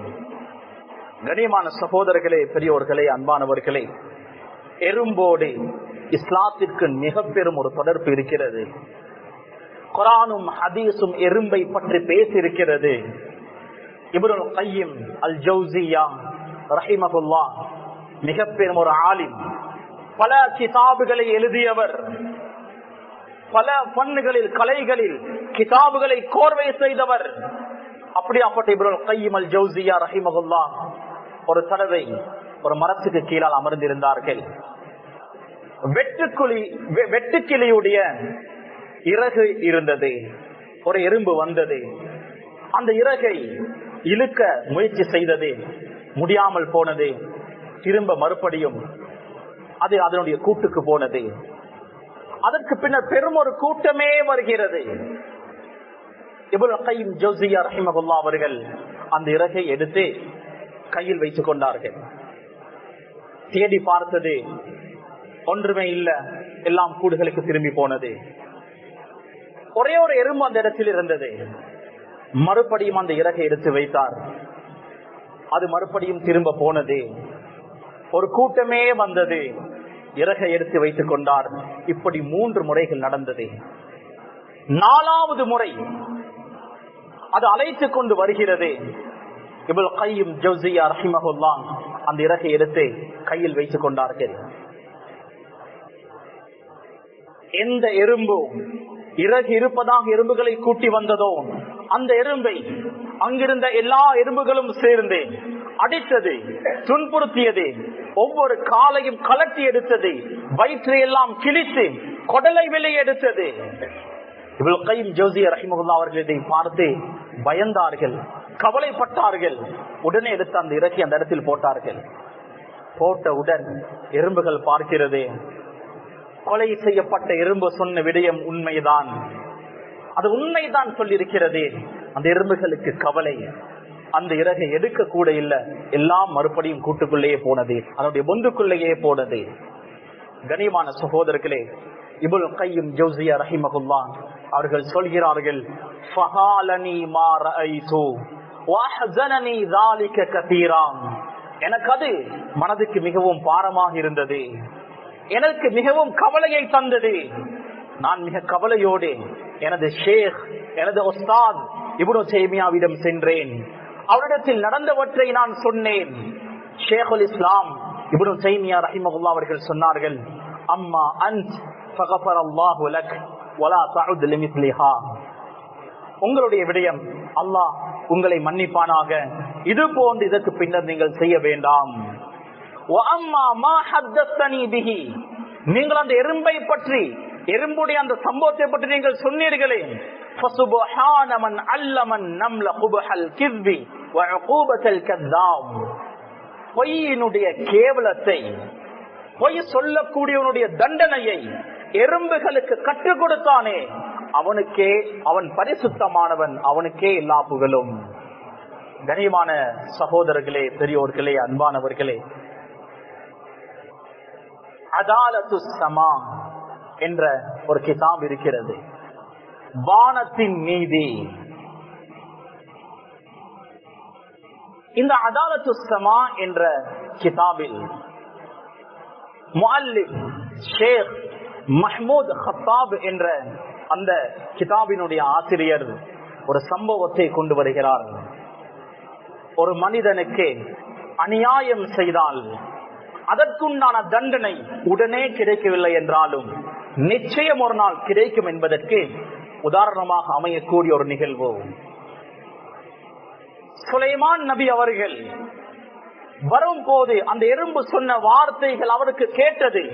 கண்ணியமான சகோதரர்களே, பெரியோர்களே, அன்பானவர்களே, எறும்போடு இஸ்லாத்திற்கு மிக பெரும் ஒரு தொடர்பு இருக்கிறது. குர்ஆனும் ஹதீஸும் எறும்பை பற்றி பேசியிருக்கிறது. இப்னுல் கய்யிம் அல் ஜௌசியா ரஹிமஹுல்லாஹ் மிக பெரும் ஒரு ஆலிம், பல கிதாபுகளை எழுதியவர், பல ஃபன்களில், கலைகளில் கிதாபுகளை கோர்வை செய்தவர். அப்படியாப்பட்ட இப்னுல் கய்யிம் அல் ஜௌசியா ரஹிமஹுல்லாஹ் ஒரு தடவை ஒரு மரத்துக்கு கீழால் அமர்ந்திருந்தார்கள். வெட்டுக்கிளியுடைய இறகு இருந்தது. ஒரு எறும்பு வந்தது, அந்த இறகை இழுக்க முயற்சி செய்தது, முடியாமல் போனது. திரும்ப மறுபடியும் அது அதனுடைய கூட்டுக்கு போனது. அதற்கு பின்னர் பெரும் ஒரு கூட்டமே வருகிறது. இப்னுல் கய்யிம் ஜௌசியா ரஹிமஹுல்லாஹ் அவர்கள் அந்த இறகை எடுத்து கையில் வைத்துக் கொண்டார்கள். தேடி பார்த்தது, ஒன்றுமே இல்ல, எல்லாம் கூடுகளுக்கு திரும்பி போனது. ஒரே ஒரு எறும்பு அந்த இடத்தில் இருந்தது. மறுபடியும் அந்த இறகை எடுத்து வைத்தார், அது மறுபடியும் திரும்ப போனது. ஒரு கூட்டமே வந்தது, இறகை எடுத்து வைத்துக் கொண்டார். இப்படி 3 முறைகள் நடந்தது. 4வது முறை அது அழைத்துக் கொண்டு வருகிறது. இப்னுல் கய்யிம் ஜௌசியா ரஹிமஹுல்லாஹ் அந்த இறகை எடுத்து கையில் வைத்துக் கொண்டார்கள். எந்த எறும்பு இறகு இருப்பதாக எறும்புகளை கூட்டி வந்ததோ அந்த எறும்பை அங்கிருந்த எல்லா எறும்புகளும் சேர்ந்து அடித்தது, துன்புறுத்தியது, ஒவ்வொரு காலையும் கலட்டி எடுத்தது, வயிற்றை எல்லாம் கிழித்து கொடலை வெளியே எடுத்தது. இப்னுல் கய்யிம் ஜௌசியா ரஹிமஹுல்லாஹ் அவர்கள் இதை பார்த்து பயந்தார்கள், கவலைப்பட்டார்கள். உடனே எடுத்து அந்த இறக்கி அந்த இடத்தில் போட்டார்கள். போட்டவுடன் எறும்புகள் பார்க்கிறது, கொலை செய்யப்பட்ட எறும்பு சொன்ன விடயம் உண்மைதான், அது உண்மைதான் சொல்லியிருக்கிறது. அந்த எறும்புகளுக்கு கவலை, அந்த இறகை எடுக்க கூட இல்லை, எல்லாம் மறுபடியும் கூட்டுக்குள்ளேயே போனது, அதனுடைய பொந்துக்குள்ளேயே போனது. கனிமான சகோதரர்களே, இப்னு கையும் ஜௌசியா ரஹிமஹுல்லாஹ் அவர்கள் சொல்கிறார்கள், ஃபஹாலனி மா ரஅய்து வஹஸனனி ذلك كثيرا. எனக்கு அது மனதுக்கு மிகவும் பாரமாக இருந்தது, எனக்கு மிகவும் கவலையை தந்தது. நான் மிக கவலையோடு எனது ஷேக், எனது உஸ்தாத் இப்னு தைமியாவிடம் சென்றேன். அவரிடத்தில் நடந்தவற்றை நான் சொன்னேன். ஷேகுல் இஸ்லாம் இப்னு தைமியா ரஹிமஹுல்லாஹ் அவர்கள் சொன்னார்கள், அம்மா அன்த் ஃபகஃபரல்லாஹு லக் வலா தஉத் லிமிஸ்லிஹா. உங்களுடைய விடயம் அல்லாஹ் உங்களை மன்னிப்பானாக, இது போன்று இதற்கு பின்னர் நீங்கள் செய்ய வேண்டாம். வஅம்மா மா ஹத்தஸ்தனி பிஹி, நீங்கள் அந்த எறும்பை பற்றி, எறும்புடைய அந்த சம்பவத்தை பற்றி நீங்கள் சொன்னீர்களே, ஃபசுப்ஹான மன் அல்லமன் நம்ல குபஹல் கிஸ்பி வஉகூபத்தல் கذாப். பொய்யினுடைய கேவலத்தை, பொய் சொல்லக்கூடியவனுடைய தண்டனையை எறும்புகளுக்கு கற்றுக் கொடுத்தானே, அவனுக்கே, அவன் பரிசுத்தமானவன், அவனுக்கே எல்லா புகழும். கனியமான சகோதரர்களே, பெரியோர்களே, அன்பானவர்களே, அதாலத்து ஸமா என்ற ஒரு கிதாப் இருக்கிறது, வானத்தின் நீதி. இந்த அதாலத்து ஸமா என்ற கிதாபில் முஅல்லிஃப் ஷேக் மஹ்மூத் ஹத்தாப் என்ற அந்த கிதாபினுடைய ஆசிரியர் ஒரு சம்பவத்தை கொண்டு வருகிறார். ஒரு மனிதனுக்கு அநியாயம் செய்தால் அதற்குண்டான தண்டனை உடனே கிடைக்கவில்லை என்றாலும் நிச்சயம் ஒரு நாள் கிடைக்கும் என்பதற்கு உதாரணமாக அமையக்கூடிய ஒரு நிகழ்வு. சுலைமான் நபி அவர்கள் வரும்போது அந்த எறும்பு சொன்ன வார்த்தைகள் அவருக்கு கேட்டது.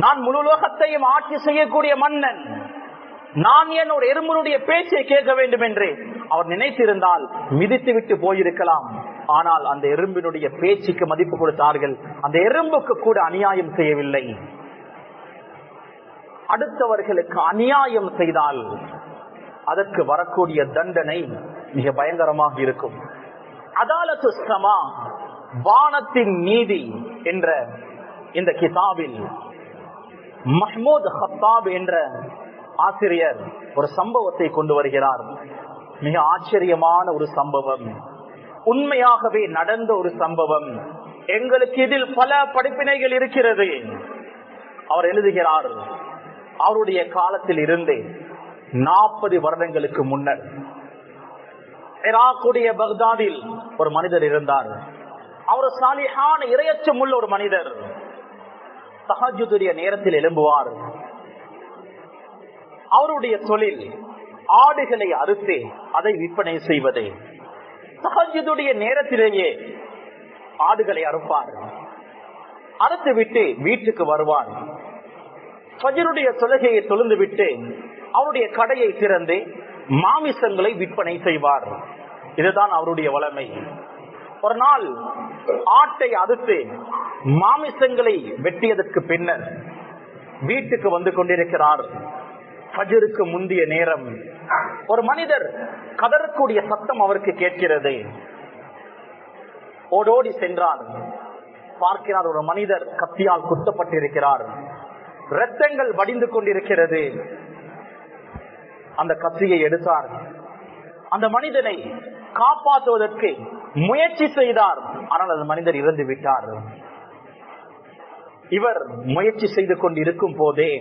நான் முழு உலகத்தையும் ஆட்சி செய்யக்கூடிய மன்னன், நான் என் ஒரு எறும்புடைய பேச்சை கேட்க வேண்டும் என்று அவர் நினைத்திருந்தால் மிதித்து விட்டு போயிருக்கலாம். ஆனால் அந்த எறும்பினுடைய பேச்சுக்கு மதிப்பு கொடுத்தார்கள். அந்த எறும்புக்கு கூட அநியாயம் செய்யவில்லை. அடுத்தவர்களுக்கு அநியாயம் செய்தால் அதற்கு வரக்கூடிய தண்டனை மிக பயங்கரமாக இருக்கும். அதாலத்து ஸமா, வானத்தின் நீதி என்ற இந்த கிதாபில் மஹ்மூத் ஹத்தாப் என்ற ஆசிரியர் ஒரு சம்பவத்தை கொண்டு வருகிறார். மிக ஆச்சரியமான ஒரு சம்பவம், உண்மையாகவே நடந்த ஒரு சம்பவம். எங்களுக்கு இதில் பல படிப்பினைகள் இருக்கிறது. அவர் எழுதுகிறார், அவருடைய காலத்தில் இருந்து 40 வருடங்களுக்கு முன்னர் ஈராக்குடைய பக்தாதில் ஒரு மனிதர் இருந்தார். அவர் சாலிஹான இறையச்சம் உள்ள ஒரு மனிதர். தஹஜ்ஜுதுடைய நேரத்தில் எழும்புவார். அவருடைய தொழில் ஆடுகளை அறுத்து அதை விற்பனை செய்வது. தஹஜ்ஜுதுடைய நேரத்திலேயே ஆடுகளை அறுப்பார். அறுத்து விட்டு வீட்டுக்கு வருவார். ஃபஜ்ருடைய தொழுகையை தொழுந்து விட்டு அவருடைய கடையை திறந்து மாமிசங்களை விற்பனை செய்வார். இதுதான் அவருடைய வளமை. ஒரு நாள் ஆட்டை அறுத்து மாமிசங்களை வெட்டியதற்கு பின்னர் வீட்டுக்கு வந்து கொண்டிருக்கிறார். ஃபஜ்ருக்கு முந்திய நேரம். ஒரு மனிதர் கதறக்கூடிய சத்தம் அவருக்கு கேட்கிறது. ஓடோடி சென்றார். பார்க்கிறார், ஒரு மனிதர் கத்தியால் குத்தப்பட்டிருக்கிறார். இரத்தங்கள் வடிந்து கொண்டிருக்கிறது. அந்த கத்தியை எடுத்தார். அந்த மனிதனை காப்பாற்றுவதற்கு முயற்சி செய்தார். ஆனால் அந்த மனிதர் இறந்து விட்டார். இவர் முயற்சி செய்து கொண்டு இருக்கும் போதே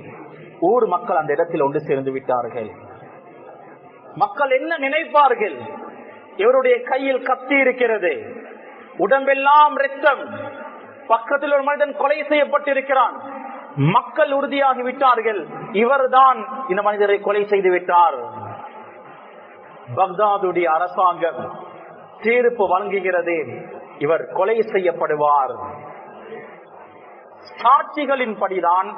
ஊர் மக்கள் அந்த இடத்தில் ஒன்று சேர்ந்து விட்டார்கள். மக்கள் என்ன நினைப்பார்கள்? இவருடைய கையில் கத்தி இருக்கிறது, உடம்பெல்லாம் இரத்தம், பக்கத்தில் ஒரு மனிதன் கொலை செய்யப்பட்டிருக்கிறான். மக்கள் உறுதியாகி விட்டார்கள், இவர்தான் இந்த மனிதரை கொலை செய்து விட்டார். பக்தாதுடைய அரசாங்கம் தீர்ப்பு வழங்குகிறது, இவர் கொலை செய்யப்படுவார். சாட்சிகளின் படிதான்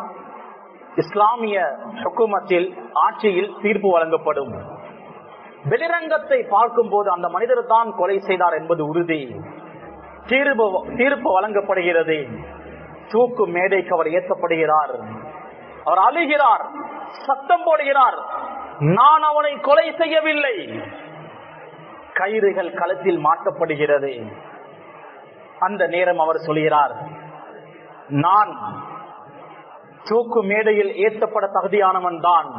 இஸ்லாமிய ஹுக்குமத்தில், ஆட்சியில் தீர்ப்பு வழங்கப்படும். வெளிரங்கத்தை பார்க்கும் போது அந்த மனிதர் தான் கொலை செய்தார் என்பது உறுதி. தீர்ப்பு வழங்கப்படுகிறது. தூக்கு மேடைக்கு அவர் ஏற்றப்படுகிறார். அவர் அழுகிறார், சத்தம் போடுகிறார், நான் அவனை கொலை செய்யவில்லை. கயிறுகள் கழுத்தில் மாட்டப்படுகிறது. அந்த நேரம் அவர் சொல்கிறார், நான் தூக்கு மேடையில் ஏற்றப்பட தகுதியானவன் தான்,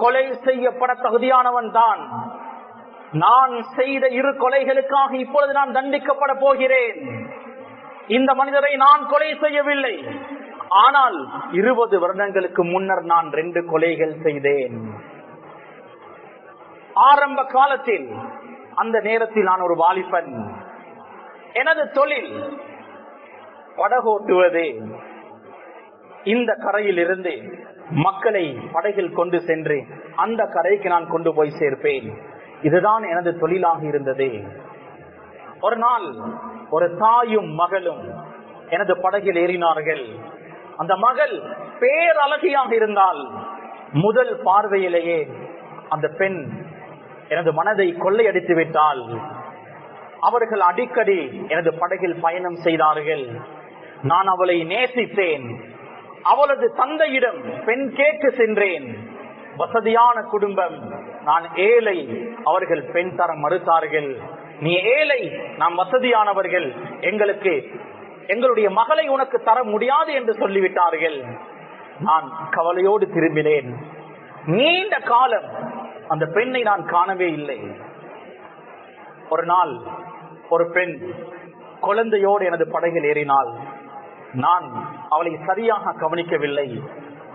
கொலை செய்யப்பட தகுதியானவன் தான். நான் செய்த 2 கொலைகளுக்காக இப்பொழுது நான் தண்டிக்கப்பட போகிறேன். இந்த மனிதரை நான் கொலை செய்யவில்லை, ஆனால் 20 வருடங்களுக்கு முன்னர் நான் 2 கொலைகள் செய்தேன். ஆரம்ப காலத்தில் அந்த நேரத்தில் நான் ஒரு வாலிபன். எனது தொழில் படகோட்டுவது. இந்த கரையில் இருந்து மக்களை படகில் கொண்டு சென்று அந்த கரைக்கு நான் கொண்டு போய் சேர்ப்பேன். இதுதான் எனது தொழிலாக இருந்தது. ஒரு நாள் ஒரு தாயும் மகளும் எனது படகில் ஏறினார்கள். அந்த மகள் பேரழகியாக இருந்தால் முதல் பார்வையிலேயே அந்த பெண் எனது மனதை கொள்ளையடித்து விட்டால். அவர்கள் அடிக்கடி எனது படகில் பயணம் செய்தார்கள். நான் அவளை நேசித்தேன். அவளது தந்தையிடம் பெண் கேட்டு சென்றேன். வசதியான குடும்பம், நான் ஏழை. அவர்கள் பெண் தர மறுத்தார்கள். நீ ஏழை, நாம் வசதியானவர்கள், எங்களுடைய மகளை உனக்கு தர முடியாது என்று சொல்லிவிட்டார்கள். நான் கவலையோடு திரும்பினேன். நீண்ட காலம் அந்த பெண்ணை நான் காணவே இல்லை. ஒரு நாள் ஒரு பெண் குழந்தையோடு எனது படகில் ஏறினாள். நான் அவளை சரியாக கவனிக்கவில்லை.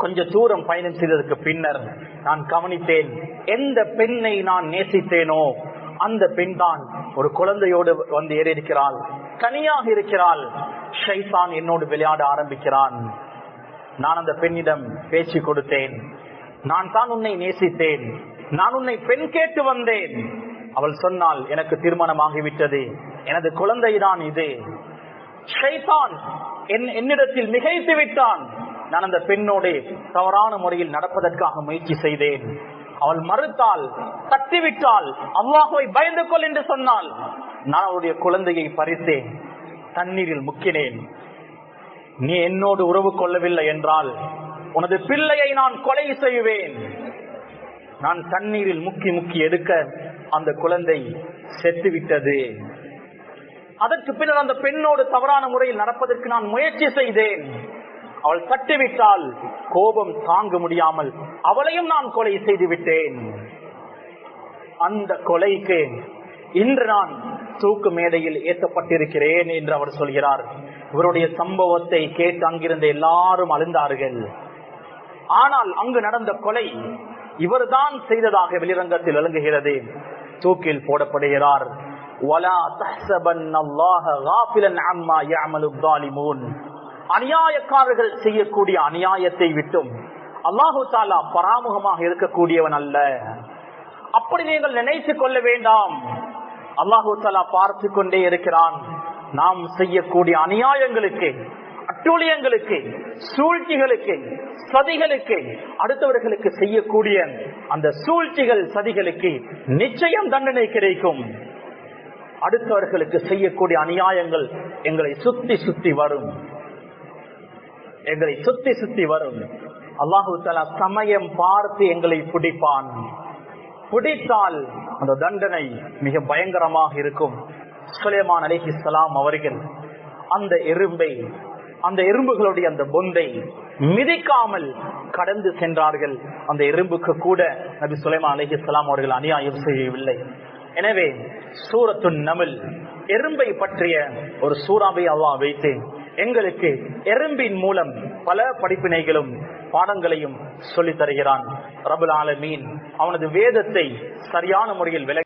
கொஞ்ச தூரம் பயணம் செய்ததற்கு பின்னர் நான் கவனித்தேன், எந்த பெண்ணை நான் நேசித்தேனோ அந்த பெண் தான் ஒரு குழந்தையோடு வந்து ஏறி இருக்கிறாள், தனியாக இருக்கிறாள். ஷைத்தான் என்னோடு விளையாட ஆரம்பிக்கிறான். நான் அந்த பெண்ணிடம் பேச்சு கொடுத்தேன். நான் தான் உன்னை நேசித்தேன், நான் உன்னை பெண் கேட்டு வந்தேன். அவள் சொன்னால், எனக்கு திருமணமாகிவிட்டது, எனது குழந்தைதான் இது. ஷைத்தான் என்னிடத்தில் மிகைத்து விட்டான். நான் அந்த பெண்ணோடு தவறான முறையில் நடப்பதற்காக முயற்சி செய்தேன். அவள் மறுத்தாள், தட்டிவிட்டாள். அல்லாஹ்வை பயந்து கொள் என்று சொன்னால் நான் அவளுடைய குழந்தையை பறித்தேன், தண்ணீரில் முக்கினேன். நீ என்னோடு உறவு கொள்ளவில்லை என்றால் உனது பிள்ளையை நான் கொலை செய்வேன். நான் தண்ணீரில் முக்கி முக்கி எடுக்க அந்த குழந்தை செத்துவிட்டது. அதற்கு பின்னர் அந்த பெண்ணோடு தவறான முறையில் நடப்பதற்கு நான் முயற்சி செய்தேன். அவள் தட்டிவிட்டால் கோபம் தாங்க முடியாமல் அவளையும் நான் கொலை செய்து விட்டேன். அந்த கொலைக்கு இன்று நான் தூக்கு மேடையில் ஏற்றப்பட்டிருக்கிறேன் என்று அவர் சொல்கிறார். இவருடைய சம்பவத்தை கேட்டு அங்கிருந்த எல்லாரும் அழுந்தார்கள். ஆனால் அங்கு நடந்த கொலை இவர்தான் செய்ததாக வெளிரங்கத்தில் விளங்குகிறது. தூக்கில் போடப்படுகிறார். அநியாயக்காரர்கள் செய்யக்கூடிய அநியாயத்தை விட்டும் அல்லாஹு தஆலா பராமுகமாக இருக்கக்கூடியவன் அல்ல. அப்படி நீங்கள் நினைத்துக் கொள்ள வேண்டாம். அல்லாஹு தஆலா பார்த்து கொண்டே இருக்கிறான். நாம் செய்யக்கூடிய அநியாயங்களுக்கு, அட்டூழியங்களுக்கு, சூழ்ச்சிகளுக்கு, சதிகளுக்கு, அடுத்தவர்களுக்கு செய்யக்கூடிய அந்த சூழ்ச்சிகள், சதிகளுக்கு நிச்சயம் தண்டனை கிடைக்கும். அடுத்தவர்களுக்கு செய்யக்கூடிய அநியாயங்கள் எங்களை சுத்தி சுத்தி வரும், எங்களை சுத்தி சுத்தி வரும். அல்லாஹு தஆலா சமயம் பார்த்து எங்களை பிடிப்பான். பிடித்தால் அந்த தண்டனை மிக பயங்கரமாக இருக்கும். சுலைமான் அலைஹிஸ்ஸலாம் அவர்கள் அந்த எறும்பை, அந்த எறும்புகளுடைய அந்த பொந்தை மிதிக்காமல் கடந்து சென்றார்கள். அந்த எறும்புக்கு கூட நபி சுலைமான் அலைஹிஸ்ஸலாம் அவர்கள் அநியாயம் செய்யவில்லை. எனவே சூரத்துன் நம்ல், எறும்பை பற்றிய ஒரு சூறாவை அல்லாஹ் வைத்து எங்களுக்கு எறும்பின் மூலம் பல படிப்பினைகளும் பாடங்களையும் சொல்லித் தருகிறான். ரப்பல் ஆலமீன் அவனது வேதத்தை சரியான முறையில்